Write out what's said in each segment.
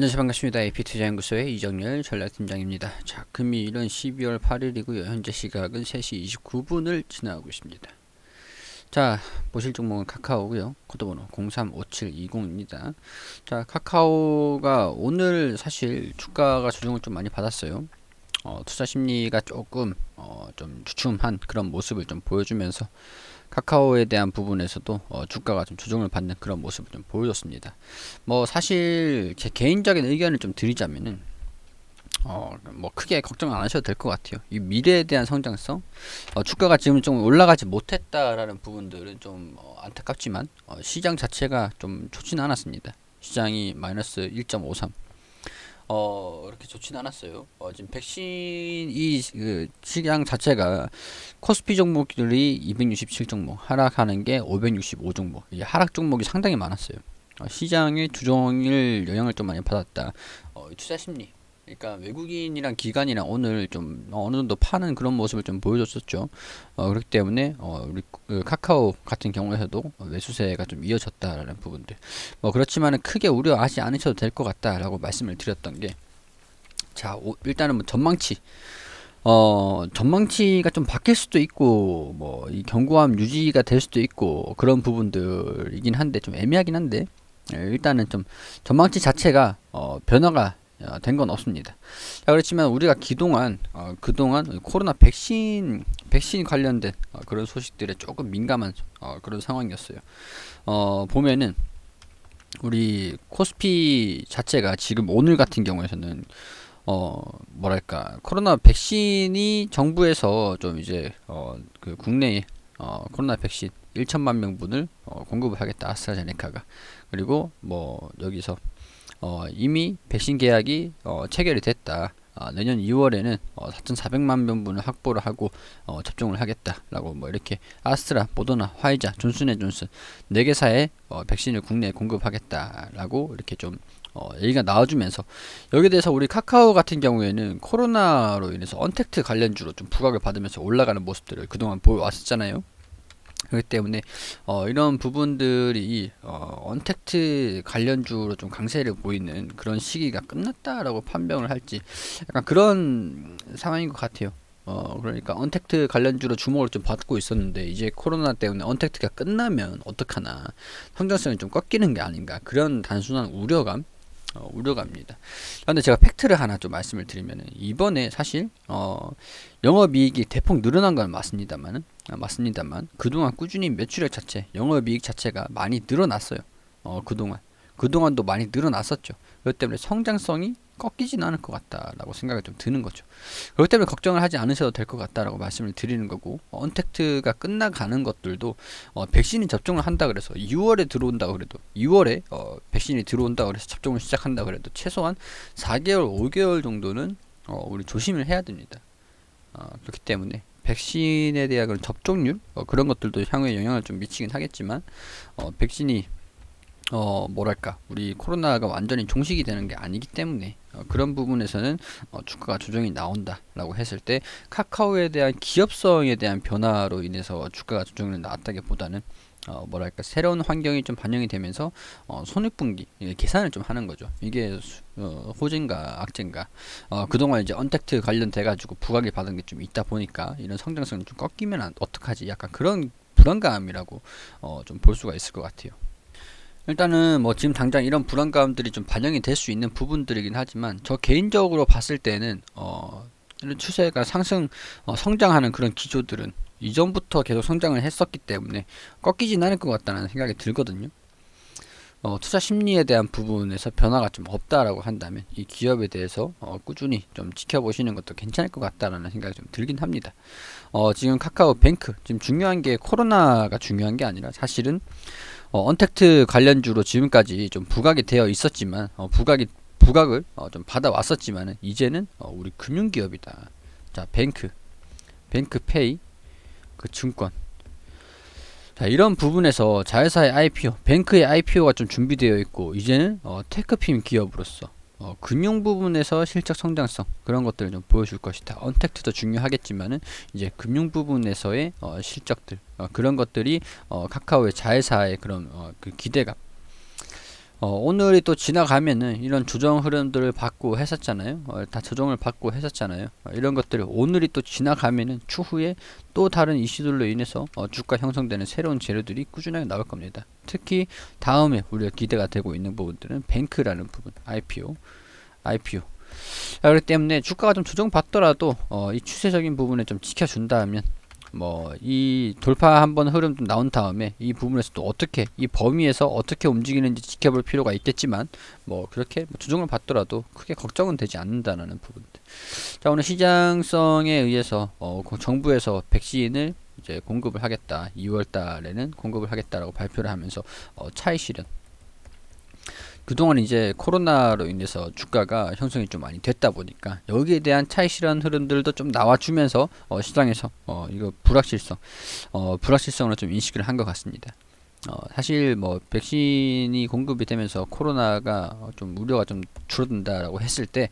안녕하세요. 반갑습니다. AP투자연구소의 이정열 전략팀장입니다. 자, 금일은 12월 8일이고요. 현재 시각은 3시 29분을 지나고 있습니다. 자, 보실 종목은 카카오고요. 코드번호 035720입니다. 자, 카카오가 오늘 사실 주가가 조정을 좀 많이 받았어요. 투자 심리가 조금 좀 주춤한 그런 모습을 좀 보여주면서 카카오에 대한 부분에서도 주가가 좀 조정을 받는 그런 모습을 좀 보여줬습니다. 뭐 사실 제 개인적인 의견을 좀 드리자면은 뭐 크게 걱정 안 하셔도 될 것 같아요. 이 미래에 대한 성장성, 주가가 지금 좀 올라가지 못했다라는 부분들은 좀 안타깝지만 시장 자체가 좀 좋지는 않았습니다. 시장이 마이너스 1.53. 이렇게 좋진 않았어요. 지금 백신이 그 시장 자체가 코스피 종목들이 267 종목, 하락하는 게 565 종목. 이게 하락 종목이 상당히 많았어요. 시장의 주종일 영향을 좀 많이 받았다. 투자 심리. 그러니까 외국인이랑 기관이랑 오늘 좀 어느 정도 파는 그런 모습을 좀 보여줬었죠. 그렇기 때문에 우리 카카오 같은 경우에서도 매수세가 좀 이어졌다라는 부분들. 뭐 그렇지만은 크게 우려하지 않으셔도 될 것 같다라고 말씀을 드렸던 게, 자, 일단은 뭐 전망치가 좀 바뀔 수도 있고, 뭐 이 견고함 유지가 될 수도 있고 그런 부분들이긴 한데 좀 애매하긴 한데, 일단은 좀 전망치 자체가 변화가 된 건 없습니다. 자, 그렇지만 우리가 그동안 코로나 백신 관련된 그런 소식들에 조금 민감한 그런 상황이었어요. 보면은 우리 코스피 자체가 지금 오늘 같은 경우에서는 뭐랄까, 코로나 백신이 정부에서 좀 이제 그 국내에 코로나 백신 1천만 명분을 공급을 하겠다, 아스트라제네카가. 그리고 뭐 여기서 이미 백신 계약이 체결이 됐다. 내년 2월에는 4,400만 명분을 확보를 하고 접종을 하겠다라고, 뭐 이렇게 아스트라, 모더나, 화이자, 존슨앤존슨 4개사의 백신을 국내에 공급하겠다라고 이렇게 좀 얘기가 나와주면서, 여기에 대해서 우리 카카오 같은 경우에는 코로나로 인해서 언택트 관련주로 좀 부각을 받으면서 올라가는 모습들을 그동안 보여왔었잖아요. 그렇기 때문에 이런 부분들이 언택트 관련주로 좀 강세를 보이는 그런 시기가 끝났다라고 판명을 할지, 약간 그런 상황인 것 같아요. 그러니까 언택트 관련주로 주목을 좀 받고 있었는데, 이제 코로나 때문에 언택트가 끝나면 어떡하나, 성장성이 좀 꺾이는 게 아닌가, 그런 단순한 우려갑니다. 그런데 제가 팩트를 하나 좀 말씀을 드리면은, 이번에 사실 영업이익이 대폭 늘어난 건 맞습니다만 그동안 꾸준히 매출액 자체, 영업이익 자체가 많이 늘어났어요. 그동안도 많이 늘어났었죠. 그렇기 때문에 성장성이 꺾이진 않을 것 같다라고 생각이 좀 드는 거죠. 그렇기 때문에 걱정을 하지 않으셔도 될 것 같다라고 말씀을 드리는 거고, 언택트가 끝나가는 것들도 백신이 접종을 한다 그래서 2월에 들어온다 그래도, 2월에 백신이 들어온다 그래서 접종을 시작한다 그래도 최소한 4개월, 5개월 정도는 우리 조심을 해야 됩니다. 그렇기 때문에 백신에 대한 그런 접종률, 그런 것들도 향후에 영향을 좀 미치긴 하겠지만, 백신이 뭐랄까, 우리 코로나가 완전히 종식이 되는 게 아니기 때문에 그런 부분에서는 주가가 조정이 나온다라고 했을 때, 카카오에 대한 기업성에 대한 변화로 인해서 주가가 조정이 나왔다기보다는 뭐랄까, 새로운 환경이 좀 반영이 되면서 손익분기 계산을 좀 하는 거죠. 이게 호재인가 악재인가. 그동안 이제 언택트 관련돼 가지고 부각이 받은 게 좀 있다 보니까 이런 성장성이 좀 꺾이면 어떡하지, 약간 그런 불안감이라고 좀 볼 수가 있을 것 같아요. 일단은 뭐 지금 당장 이런 불안감들이 좀 반영이 될 수 있는 부분들이긴 하지만, 저 개인적으로 봤을 때는 이런 추세가 성장하는 그런 기조들은 이전부터 계속 성장을 했었기 때문에 꺾이진 않을 것 같다는 생각이 들거든요. 투자 심리에 대한 부분에서 변화가 좀 없다라고 한다면 이 기업에 대해서 꾸준히 좀 지켜보시는 것도 괜찮을 것 같다라는 생각이 좀 들긴 합니다. 지금 카카오뱅크, 지금 중요한 게 코로나가 중요한 게 아니라, 사실은 언택트 관련주로 지금까지 좀 부각이 되어 있었지만, 부각을 좀 받아왔었지만은, 이제는 우리 금융기업이다. 자, 뱅크페이, 그 증권. 자, 이런 부분에서 자회사의 IPO, 뱅크의 IPO가 좀 준비되어 있고, 이제는 테크핌 기업으로서 금융 부분에서 실적 성장성, 그런 것들을 좀 보여줄 것이다. 언택트도 중요하겠지만은 이제 금융 부분에서의 실적들, 그런 것들이 카카오의 자회사의 그런 그 기대감, 오늘이 또 지나가면은 이런 조정 흐름들을 받고 했었잖아요. 다 조정을 받고 했었잖아요. 이런 것들을 오늘이 또 지나가면은 추후에 또 다른 이슈들로 인해서 주가 형성되는 새로운 재료들이 꾸준하게 나올 겁니다. 특히 다음에 우리가 기대가 되고 있는 부분들은 뱅크라는 부분, IPO. 그렇기 때문에 주가가 좀 조정받더라도 이 추세적인 부분에 좀 지켜준다면 뭐 이 돌파 한번 흐름 좀 나온 다음에 이 부분에서 또 어떻게 이 범위에서 어떻게 움직이는지 지켜볼 필요가 있겠지만 뭐 그렇게 조정을 받더라도 크게 걱정은 되지 않는다는 부분들. 자, 오늘 시장성에 의해서 정부에서 백신을 이제 공급을 하겠다. 2월 달에는 공급을 하겠다라고 발표를 하면서 차익 실현. 그동안 이제 코로나로 인해서 주가가 형성이 좀 많이 됐다 보니까 여기에 대한 차익 실현 흐름들도 좀 나와주면서 시장에서 이거 불확실성을 좀 인식을 한 것 같습니다. 사실 뭐 백신이 공급이 되면서 코로나가 좀 우려가 좀 줄어든다라고 했을 때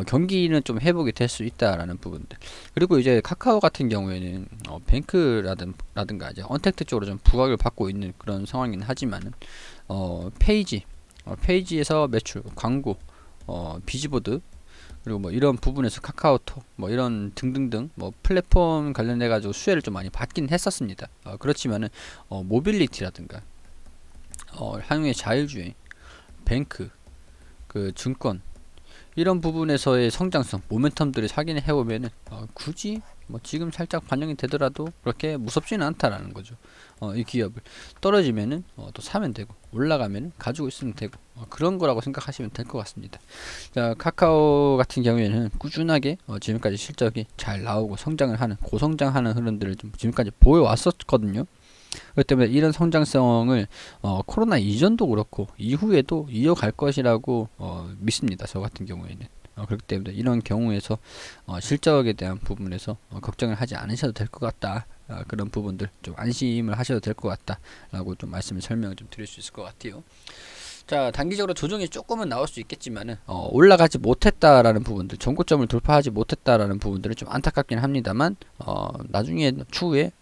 경기는 좀 회복이 될 수 있다라는 부분들. 그리고 이제 카카오 같은 경우에는 뱅크라든가 이제 언택트 쪽으로 좀 부각을 받고 있는 그런 상황이긴 하지만은 페이지에서 매출, 광고, 비즈보드, 그리고 뭐 이런 부분에서 카카오톡, 뭐 이런 등등등, 뭐 플랫폼 관련해가지고 수혜를 좀 많이 받긴 했었습니다. 그렇지만은, 모빌리티라든가, 한국의 자율주행, 뱅크, 그 증권, 이런 부분에서의 성장성, 모멘텀들을 확인을 해보면은, 굳이 뭐 지금 살짝 반영이 되더라도 그렇게 무섭지는 않다라는 거죠. 이 기업을 떨어지면은 또 사면 되고 올라가면은 가지고 있으면 되고 그런 거라고 생각하시면 될 것 같습니다. 자, 카카오 같은 경우에는 꾸준하게 지금까지 실적이 잘 나오고 성장을 하는 고성장하는 흐름들을 좀 지금까지 보여왔었거든요. 그렇기 때문에 이런 성장성을 코로나 이전도 그렇고 이후에도 이어갈 것이라고 믿습니다. 저 같은 경우에는. 그렇기 때문에 이런 경우에서 실적에 대한 부분에서 걱정을 하지 않으셔도 될 것 같다. 그런 부분들 좀 안심을 하셔도 될 것 같다 라고 좀 설명을 좀 드릴 수 있을 것 같아요. 자, 단기적으로 조정이 조금은 나올 수 있겠지만은 올라가지 못했다라는 부분들, 전고점을 돌파하지 못했다라는 부분들은 좀 안타깝긴 합니다만 나중에 추후에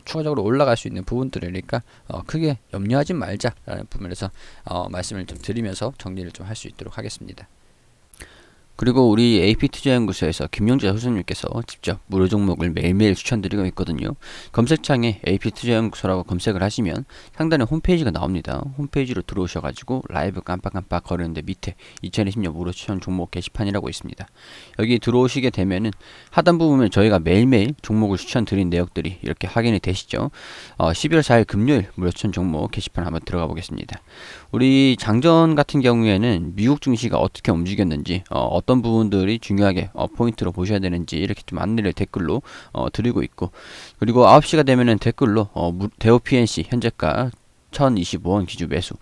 추가적으로 올라갈 수 있는 부분들이니까 크게 염려하지 말자라는 부분에서 말씀을 좀 드리면서 정리를 좀 할 수 있도록 하겠습니다. 그리고 우리 AP투자연구소에서 김용재 교수님께서 직접 무료 종목을 매일매일 추천드리고 있거든요. 검색창에 AP투자연구소라고 검색을 하시면 상단에 홈페이지가 나옵니다. 홈페이지로 들어오셔가지고 라이브 깜빡깜빡 거리는데 밑에 2020년 무료 추천 종목 게시판이라고 있습니다. 여기 들어오시게 되면은 하단부 보면 저희가 매일매일 종목을 추천드린 내역들이 이렇게 확인이 되시죠. 12월 4일 금요일 무료 추천 종목 게시판 한번 들어가 보겠습니다. 우리 장전 같은 경우에는 미국 증시가 어떻게 움직였는지 어떤 부분들이 중요하게 포인트로 보셔야 되는지 이렇게 좀 안내를 댓글로 드리고 있고, 그리고 9시가 되면은 댓글로 대우 PNC 현재가 1025원 기준 매수,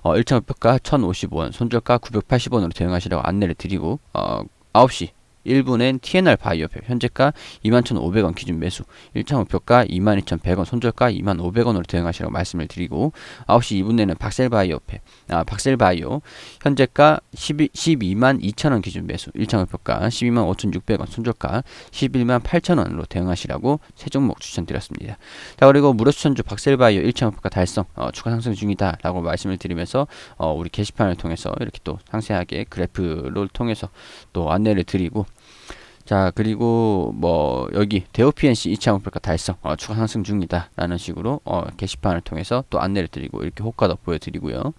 1차 목표가 1055원, 손절가 980원으로 대응하시라고 안내를 드리고 9시 1분엔 TNR 바이오협 현재가 21,500원 기준 매수, 1차 목표가 22,100원, 손절가 2,500원으로 대응하시라고 말씀을 드리고 9시 2분에는 박셀바이오 현재가 12,200,000원 기준 매수, 1차 목표가 125,600원, 손절가 118,000원으로 대응하시라고 세 종목 추천드렸습니다. 자, 그리고 무료 추천주 박셀바이오 1차 목표가 달성, 추가 상승 중이다 라고 말씀을 드리면서 우리 게시판을 통해서 이렇게 또 상세하게 그래프를 통해서 또 안내를 드리고, 자, 그리고 뭐 여기 대우 PNC 2차 목표가 달성, 추가 상승 중이다 라는 식으로 게시판을 통해서 또 안내를 드리고 이렇게 호가도 보여드리고요.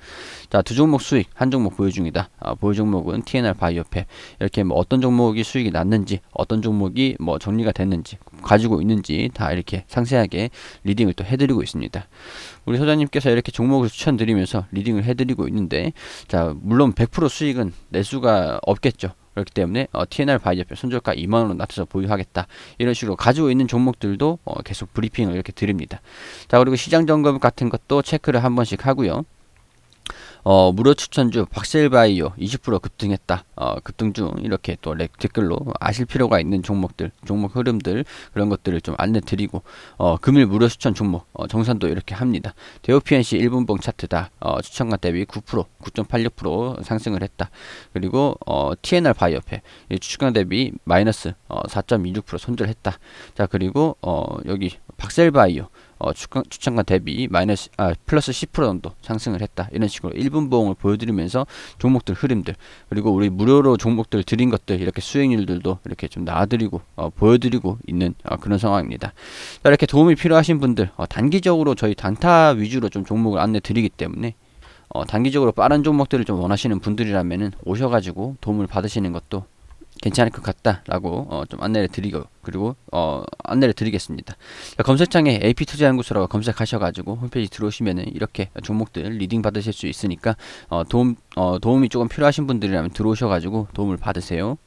자, 두 종목 수익, 한 종목 보유 중이다. 보유 종목은 TNR 바이오협, 이렇게 뭐 어떤 종목이 수익이 났는지, 어떤 종목이 뭐 정리가 됐는지, 가지고 있는지 다 이렇게 상세하게 리딩을 또 해드리고 있습니다. 우리 소장님께서 이렇게 종목을 추천드리면서 리딩을 해드리고 있는데, 자, 물론 100% 수익은 낼 수가 없겠죠. 그렇기 때문에 TNR 바이오협 손절가 2만원으로 낮춰서 보유하겠다, 이런 식으로 가지고 있는 종목들도 계속 브리핑을 이렇게 드립니다. 자, 그리고 시장 점검 같은 것도 체크를 한 번씩 하고요. 무료 추천주 박셀바이오 20% 급등했다, 급등 중, 이렇게 또 댓글로 아실 필요가 있는 종목들, 종목 흐름들, 그런 것들을 좀 안내 드리고, 금일 무료 추천 종목 정산도 이렇게 합니다. 대우 PNC 1분봉 차트다, 추천가 대비 9%, 9.86% 상승을 했다. 그리고 TNR 바이오협 추천가 대비 마이너스 4.26% 손절했다. 자, 그리고 여기 박셀바이오 추천가 대비 플러스 10% 정도 상승을 했다. 이런 식으로 1분 보응을 보여드리면서 종목들 흐름들, 그리고 우리 무료로 종목들 드린 것들 이렇게 수익률들도 이렇게 좀 나와드리고 보여드리고 있는 그런 상황입니다. 자, 이렇게 도움이 필요하신 분들, 단기적으로 저희 단타 위주로 좀 종목을 안내 드리기 때문에 단기적으로 빠른 종목들을 좀 원하시는 분들이라면은 오셔가지고 도움을 받으시는 것도 괜찮을 것 같다라고 좀 안내를 드리고, 그리고 안내를 드리겠습니다. 검색창에 AP투자연구소라고 검색하셔가지고 홈페이지 들어오시면은 이렇게 종목들 리딩 받으실 수 있으니까 도움이 조금 필요하신 분들이라면 들어오셔가지고 도움을 받으세요.